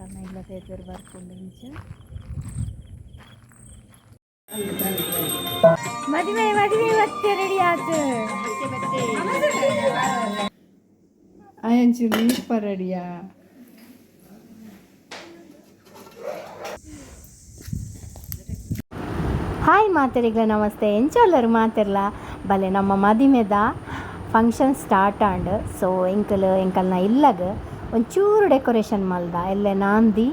ಎಂಕಲ್ನ ಇಲ್ಲ ಬೇಜಾರು ಬರ್ಕೊಂಡು ಇಂಚ ಮದುವೆ ಮತ್ತೆ ರೆಡಿ ಆಯ್ತು ಆಯಂಚು ನೀಪ ರೆಡಿಯಾ ಹಾಯ್ ಮಾತರಿಗಳ ನಮಸ್ತೆ ಎಂಚೋಲ್ಲರು ಮಾತಿರ್ಲ ಬಲೆ ನಮ್ಮ ಮದಿಮೆದ ಫಂಕ್ಷನ್ ಸ್ಟಾರ್ಟ್ ಆಂಡ್ ಸೊ ಎಂಕಲ್ನ ಇಲ್ಲಗ ಒಂಚೂರು ಡೆಕೋರೇಷನ್ ಮಲ್ದ ಎಲ್ಲೆ ನಾಂದಿ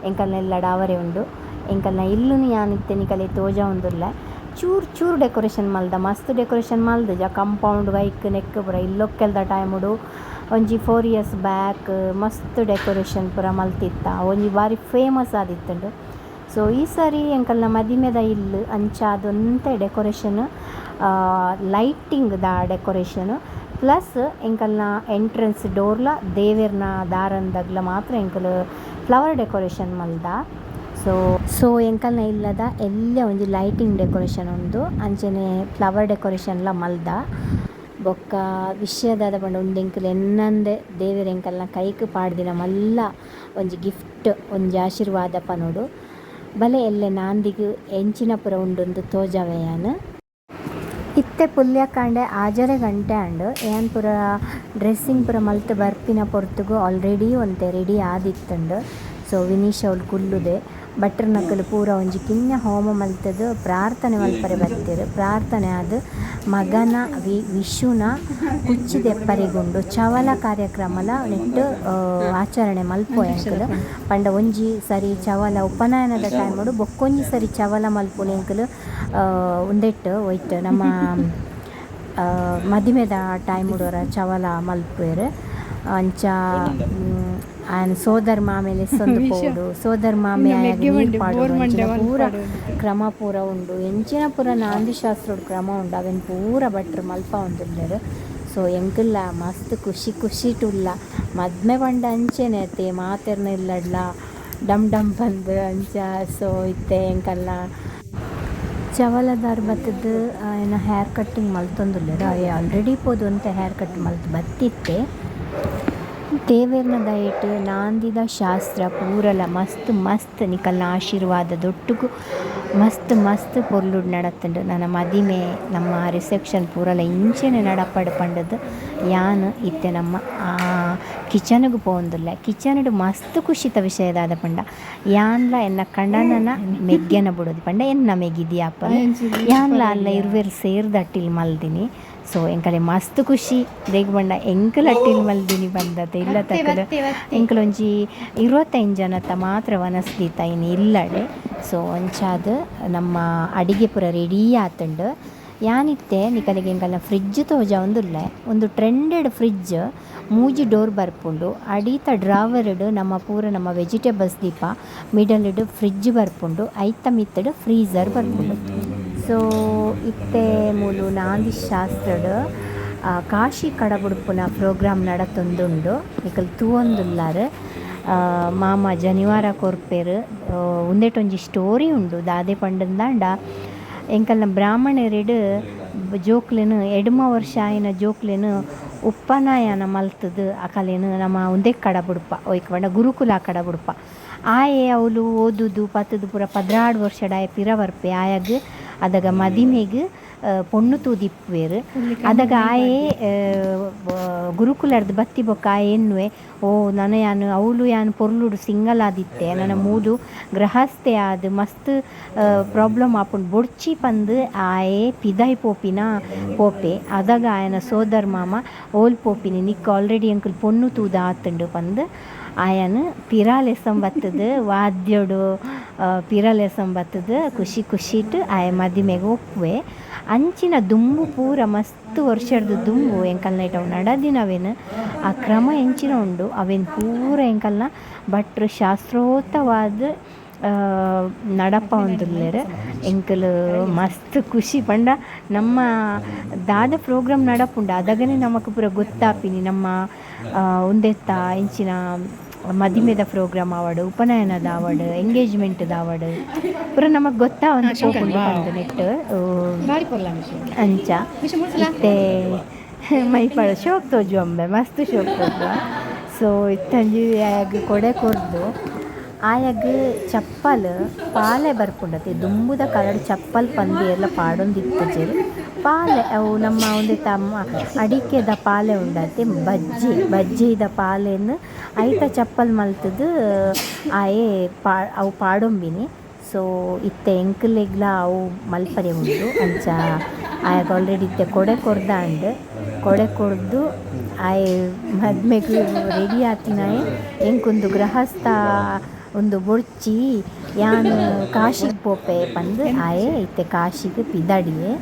ಎಂಕಲ್ನ ಎಲ್ಲ ಡಾವರೆ ಉಂಡು ಎಂಕಲ್ನ ಇಲ್ಲುನು ಯಾನಿತ್ತೆ ನಿಕಲೆ ತೋಜ ಒಂದುಲ್ಲ ಚೂರು ಡೆಕೋರೇಷನ್ ಮಲ್ದ ಮಸ್ತ್ ಡೆಕೋರೇಷನ್ ಮಲ್ದ ಜ ಕಂಪೌಂಡ್ ವೈಕ್ ನೆಕ್ ಪೂರ ಇಲ್ಲೊಕ್ಕೆಲ್ದ ಟೈಮುಡು ಒಂಜಿ 4 years ಬ್ಯಾಕ್ ಮಸ್ತ್ ಡೆಕೋರೇಷನ್ ಪೂರ ಮಲ್ತಿತ್ತ ಒಂಜಿ ಬಾರಿ ಫೇಮಸ್ ಆದಿತ್ತುಂಡು. ಸೊ ಈ ಸಾರಿ ಎಂಕಲ್ನ ಮದಿಮೆದ ಇಲ್ಲು ಅಂಚಾದೊಂತೆ ಡೆಕೋರೇಷನ್ ಲೈಟಿಂಗ್ದ ಡೆಕೋರೇಷನ್ ಪ್ಲಸ್ ಎಂಕಲ್ನ ಎಂಟ್ರೆನ್ಸ್ ಡೋರ್ಲ ದೇವೆರ್ನ ದಾರಂದಗ್ಲ ಮಾತ್ರ ಎಂಕಲ್ ಫ್ಲವರ್ ಡೆಕೋರೇಷನ್ ಮಲ್ದ. ಸೊ ಎಂಕಲ್ನ ಇಲ್ಲದ ಎಲ್ಲ ಒಂಜಿ ಲೈಟಿಂಗ್ ಡೆಕೋರೇಷನ್ ಉಂದು ಅಂಚನೆ ಫ್ಲವರ್ ಡೆಕೋರೇಷನ್ಲ ಮಲ್ದ. ಬೊಕ್ಕ ವಿಷಯದಾದ ಪಂಡ ಉಂದು ಎಂಕಲ್ ಎನ್ನಂದೆ ದೇವೆರ್ ಎಂಕಲ್ನ ಕೈಕ್ ಪಾಡ್ದಿನ ಮಲ್ಲ ಒಂಜಿ ಗಿಫ್ಟ್ ಒಂಜಿ ಆಶೀರ್ವಾದ ಪನೋಡು ಬಲೆ ಎಲ್ಲೆ ನಾಂದಿಗ್ ಎಂಚಿನ ಪುರ ಉಂಡೊಂದು ತೋಜಾವೆಯಾನ್ ಇತ್ತೆ ಪುಲ್ಯ ಕಾಂಡೆ ಆಜರೆ ಗಂಟೆ ಅಂಡ್ ಏನ್ ಪುರ ಡ್ರೆಸ್ಸಿಂಗ್ ಪುರ ಮಲ್ತು ಬರ್ಪಿನ ಪೊರ್ತುಗು ಆಲ್ರೆಡಿ ಒಂತೆ ರೆಡಿ ಆದಿತ್ತುಂಡು. ಸೊ ವಿನೀಶ್ ಅವ್ಲು ಕುಲ್ಲುದೆ ಭಟ್ರ ನಕಲು ಪೂರ ಒಂಜಿ ಕಿನ್ನೆ ಹೋಮ ಮಲ್ತದು ಪ್ರಾರ್ಥನೆ ಮಲ್ಪರೆ ಬರ್ತೀರು. ಪ್ರಾರ್ಥನೆ ಆದ್ ಮಗನ ವಿಶುನ ಕುಚ್ಚಿದೆಪ್ಪರಿಗುಂಡು ಚವಲ ಕಾರ್ಯಕ್ರಮಲ ನೆಟ್ಟು ಆಚರಣೆ ಮಲ್ಪೋಯಂಕಲು ಪಂಡ ಒಂಜಿ ಸರಿ ಚವಲ ಉಪನಯನದ ಟೈಮಡು ಬೊಕ್ಕೊಂಜಿ ಸರಿ ಚವಲ ಮಲ್ಪುನೆಂಕಲು ಉಂದೆಟ್ಟು ಒಯ್ತು ನಮ್ಮ ಮದಿಮೆದ ಟೈಮುಡೋರ ಚವಲ ಮಲ್ಪುವೆರು ಅಂಚ ಆಯನ ಸೋದರ ಮಾಮೇಲೆ ಸೊಂದು ಪೋಡು ಸೋದರ ಮಾಮೆ ನೀರು ಪಾಡೋಡು ಅಂಚಿನ ಪೂರ ಕ್ರಮ ಪೂರ ಉಂಡು ಎಂಚಿನ ಪೂರ ನಾಂದಿ ಶಾಸ್ತ್ರೋಡು ಕ್ರಮ ಉಂಡು ಅವೆನ್ ಪೂರ ಭಟ್ರು ಮಲ್ಪ ಉಂದುಲ್ಲೆರು. ಸೊ ಎಂಕಲ್ಲ ಮಸ್ತ್ ಖುಷಿ ಟುಲ್ಲ ಮದ್ಮೆ ಪಂಡ ಅಂಚೆನೆ ಅತ್ತೆ ಮಾತೆರ್ನ ಇಲ್ಲಡ್ಲ ಡಮ್ ಬಂದು ಅಂಚ. ಸೊ ಇತ್ತೆ ಎಂಕಲ್ಲ ಚವಲದಾರ್ ಬತ್ತದ ಏನ ಹೇರ್ ಕಟ್ಟಿಂಗ್ ಮಲ್ತೊಂದುಲ್ಲೆರು ಅವೆ ಆಲ್ರೆಡಿ ಪೋದು ಅಂತ ಹೇರ್ ಕಟ್ ಮಲ್ತು ಬತ್ತಿತ್ತೆ. ದೇವೆರ್ನ ದಯಟ್ ನಾಂದಿದ ಶಾಸ್ತ್ರ ಪೂರಲ ಮಸ್ತ್ ನಿಕಲ್ನ ಆಶೀರ್ವಾದದೊಟ್ಟುಗು ಮಸ್ತ್ ಪೊರ್ಲುಡ್ ನಡತುಂಡು. ನನ್ನ ಮದಿಮೆ ನಮ್ಮ ರಿಸೆಪ್ಷನ್ ಪೂರಲ ಇಂಚೆನೆ ನಡಪಡು ಪಂಡದು ಯಾನ್ ಇತ್ತೆ ನಮ್ಮ ಕಿಚನ್ಗ್ ಪೋಂದುಲ್ಲೆ ಕಿಚನ್ಡ್ ಮಸ್ತ್ ಖುಷಿತ ವಿಷಯದಾದ ಪಂಡ ಯಾನ್ಲ ಎನ್ನ ಕಂಡನನ ಮೆಗ್ಗೆನ ಬಿಡೋದು ಪಂಡ ಎನ್ನ ಮೆಗಿದಿಯಪ್ಪ ಯಾನ್ಲ ಅಲ್ಲ ಇರುವೆರು ಸೇರ್ದು ಅಟ್ಟಿಲ್ ಮಲ್ದಿನಿ. ಸೊ ಎಂಕಲೆ ಮಸ್ತ್ ಖುಷಿ ದೇಗ್ ಬಂಡ ಎಂಕಲ್ ಅಟ್ಟಿಲ್ ಮಲ್ದಿನಿ ಬಂದದ್ದು ಇಲ್ಲ ತಕ್ಕದ ಎಂಕಲ್ ಒಂಜಿ 25 ಜನತ್ತ ಮಾತ್ರ ವನಸ್ದಿತ್ತ ಇನ್ನು ಇಲ್ಲಡೆ. ಸೊ ಅಂಚಾದ ನಮ್ಮ ಅಡಿಗೆ ಪೂರ ರೆಡಿ ಆತುಂಡು ಯಾನಿತ್ತೆ ನಿಕಲಿಗೆ ಎಂಕಲ್ನ ಫ್ರಿಡ್ಜ್ ತೋಜ ಒಂದುಲ್ಲೆ ಒಂದು ಟ್ರೆಂಡೆಡ್ ಫ್ರಿಡ್ಜ್ ಮೂಜಿ ಡೋರ್ ಬರ್ಪುಂಡು ಅಡೀತ ಡ್ರಾವರ್ಡ್ ನಮ್ಮ ವೆಜಿಟೇಬಲ್ಸ್ ದೀಪ ಮಿಡಲ್ಡ್ ಫ್ರಿಡ್ಜ್ ಬರ್ಪುಂಡು ಐತ ಮಿತ್ತಡ್ ಫ್ರೀಝರ್ ಬರ್ಪುಂಡು. ಸೊ ಇತ್ತೆ ಮೂಲು ನಾಂದಿ ಶಾಸ್ತ್ರಡ್ ಕಾಶಿ ಕಡಬುಡುಪುನ ಪ್ರೋಗ್ರಾಮ್ ನಡತೊಂದುಂಡು ನಿಕಲ್ ತೂವೊಂದುಲ್ಲಾರ್ ಮಾಮ ಜನಿವಾರ ಕೊರ್ಪೆರ್ ಉಂದೆಟೊಂಜಿ ಸ್ಟೋರಿ ಉಂಡು ದಾದೆ ಪಂಡಂದಾಂಡ ಎಂಕಲ್ನ ಬ್ರಾಹ್ಮಣರೆಡ್ ಜೋಕ್ಲೆನ್ ಎಡ್ಮ ವರ್ಷ ಆಯಿನ ಜೋಕ್ಲೆನ್ ಉಪನಯನ ಮಲ್ತದು ಅಕಲೆನ್ ನಮ್ಮ ಉಂದೆ ಕಡಬುಡುಪ ಒಯ್ಕ ಪಂಡ ಗುರುಕುಲ ಕಡಬುಡುಪ ಆಯೆ ಅವಳು ಓದುದು ಪತ್ತದು ಪೂರ 16 ವರ್ಷದ ಆಯ ಪಿರ ಬರ್ಪೆ ಆಯಾಗ ಅದಾಗ ಮದಿಮೆಗ್ ಪೊಣ್ಣು ತೂದಿಪ್ಪುವೆರು ಅದಾಗ ಆಯೆ ಗುರುಕುಲರ್ದು ಬತ್ತಿ ಬೊಕ್ಕ ಆಯೆ ಎನ್ನುವೆ ಓ ಯಾನು ಅವಳು ಯಾನು ಪೊರ್ಲುಡು ಸಿಂಗಲ್ ಆದಿತ್ತೆ ನನ್ನ ಮೂಲು ಗೃಹಸ್ಥೆ ಆದ್ ಮಸ್ತ್ ಪ್ರಾಬ್ಲಮ್ ಆಪುಂಡು ಬೊಡ್ಚಿ ಪಂದು ಆಯೆ ಪಿದಾಯ್ ಪೋಪೆ ಅದಾಗ ಆಯನ ಸೋದರ ಮಾಮ ಓಲ್ ಪೋಪಿನಿ ನಿಕ್ ಆಲ್ರೆಡಿ ಅಂಕಲ್ ಪೊಣ್ಣು ತೂದ ಆತುಂಡು ಪಂದು ಆಯನ್ ಪಿರಾಲೆಸಂ ಬತ್ತದು ವಾದ್ಯೋಡು ಪಿರಾಲೆಸಂ ಬತ್ತದು ಖುಷಿಟ್ ಆಯ ಮದಿಮೆಗೆ ಒಪ್ಪುವೆ ಅಂಚಿನ ದುಂಬು ಪೂರ ಮಸ್ತ್ ವರ್ಷದ ದುಂಬು ಎಂಕಲ್ನ ಇಟ್ಟವು ನಡದಿನವೇನು ಆ ಕ್ರಮ ಎಂಚಿನ ಉಂಡು ಅವೇನು ಪೂರ ಎಂಕಲ್ನ ಭಟ್ರು ಶಾಸ್ತ್ರೋತವಾದ ನಡಪ ಒಂದುಲ್ಲೆರ್ ಎಂಕಲ್ ಮಸ್ತ್ ಖುಷಿ ಪಂಡ ನಮ್ಮ ದಾದ ಪ್ರೋಗ್ರಾಮ್ ನಡಪುಂಡು ಅದಾಗನೇ ನಮಕ್ ಪೂರ ಗೊತ್ತಾಪಿನಿ ನಮ್ಮ ಉಂದೆತ್ತ ಇಂಚಿನ ಮದಿಮೆದ ಪ್ರೋಗ್ರಾಮ್ ಆವಡ್ ಉಪನಯನದ ಆವಡ್ ಎಂಗೇಜ್ಮೆಂಟ್ದ ಆವಡ್ ಪೂರ ನಮಕ್ ಗೊತ್ತಾವಂದು ಪೋಪುಂಡು ಪಂದ್ ನೆಟ್ ಅಂಚ ಇತ್ತೆ ಮೈಪಳ ಶೋಕ್ ತೋಜು ಅಂಬೆ ಮಸ್ತ್ ಶೋಕ್ ತೋಜು. ಸೊ ಇತ್ತಂಜಿ ಕೊಡೆ ಕೊರ್ದು ಆಯಾಗ ಚಪ್ಪಲ್ ಪಾಲೆ ಬರ್ಪುಂಡತೆ ದುಂಬುದ ಕರಡು ಚಪ್ಪಲ್ ಪಂದಿ ಎಲ್ಲ ಪಾಡೊಂದಿತ್ತಜೆರ್ ಪಾಲೆ ಅವು ನಮ್ಮ ಒಂದೆ ತಮ್ಮ ಅಡಿಕೆದ ಪಾಲೆ ಉಂಡತೆ ಬಜ್ಜಿದ ಪಾಲೆನ್ ಐತ ಚಪ್ಪಲ್ ಮಲ್ತದು ಆಯೆ ಅವು ಪಾಡೊಂಬಿನಿ. ಸೊ ಇತ್ತೆ ಎಂಕುಲೆಗ್ಲ ಅವು ಮಲ್ಪರೆ ಉಂಡು ಅಂಚ ಆಯಗ ಆಲ್ರೆಡಿ ಇತ್ತೆ ಕೊಡೆ ಕೊರ್ದಾಂಡ್ ಕೊಡೆ ಕೊರ್ದು ಆಯೆ ಮದ್ಮೆಗ್ ರೆಡಿ ಆತಿನಾಯೆ ಎಂಕುಂದು ಗೃಹಸ್ಥ ಒಂದು ಬೊಡ್ಚಿ ಯಾನ್ ಕಾಶಿಗೆ ಪೋಪೆ ಪಂದ್ ಆಯೆ ಇತ್ತೆ ಕಾಶಿಗೆ ಪಿದಡಿಯೆ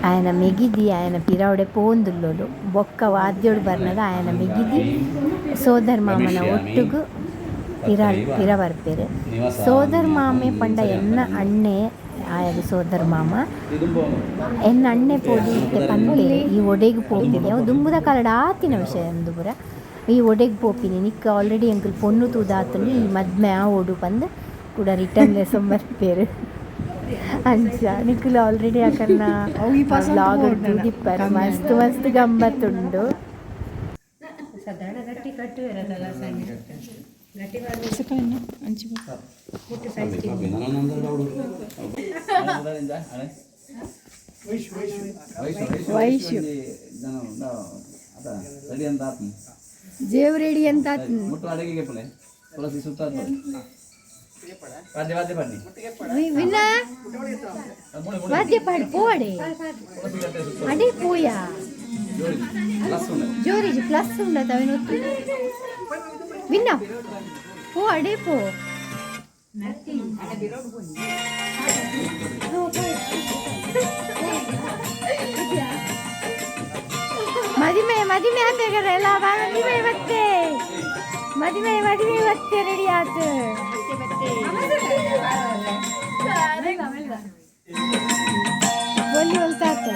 ಆಯನ ಮೆಗಿದಿ ಆಯನ ಪಿರವಡೆ ಪೋಂದುಲ್ಲೊಲು ಬೊಕ್ಕ ವಾದ್ಯೋಡು ಬರ್ನಗ ಆಯನ ಮೆಗಿದಿ ಸೋದರ ಮಾಮನ ಒಟ್ಟುಗು ಪಿರ ಬರ್ಪೆರ್. ಸೋದರ ಮಾಮೆ ಪಂಡ ಎನ್ನ ಅಣ್ಣೆ ಆಯಗ ಸೋದರ ಮಾಮ ಎನ್ನ ಅಣ್ಣೆ ಪೋದು ಇತ್ತೆ ಪಂಪೆರೆ ಈ ಒಡೆಗ್ ಪೋಪಿನಿ ಅವು ದುಂಬುದ ಕಾಲಡ ಆತಿನ ವಿಷಯ ಅಂದು ಪುರ ಈ ಒಡೆಗ್ ಪೋಪಿನಿ ನಿಕ್ಕ ಆಲ್ರೆಡಿ ಎಂಕುಲು ಪೊಣ್ಣು ತೂದಾತುಂಡು ಈ ಮದ್ಮೆ ಆ ಒಡು ಪಂದ್ ಕೂಡ ರಿಟರ್ನ್ ಲೆಸನ್ ಬರ್ಪೇರು ಅಂಚ ನಿಕ್ಕುಲು ಆಲ್ರೆಡಿ ಅಕನ್ನ ಬ್ಲಾಗ್ ತೂದಿಪ್ಪರ್ ಮಸ್ತ್ ಮಸ್ತ್ ಗಮ್ಮತ್ತುಂಡು. ಜೇವ್ ರೆಡಿ ಅಂತ ವಾದ್ಯ ಪಾಡು ಪೋಡೆ ಅಡೆ ಪೋಯಾ ಜೋರಿ ಪ್ಲಸ್ ఉండదు అవి నొత్తు విన్నా పో అడే పో ಮದಿಮೆ ಹಾಕಾಗರ ಎಲ್ಲ ಮದಿಮೆ ಬತ್ತೆ ರೆಡಿ ಆತು ಒಲ್ಲಿ ಹೊಲ್ತಾತ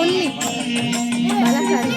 ಒಲ್ಲಿ ಬಲಕಾರಿ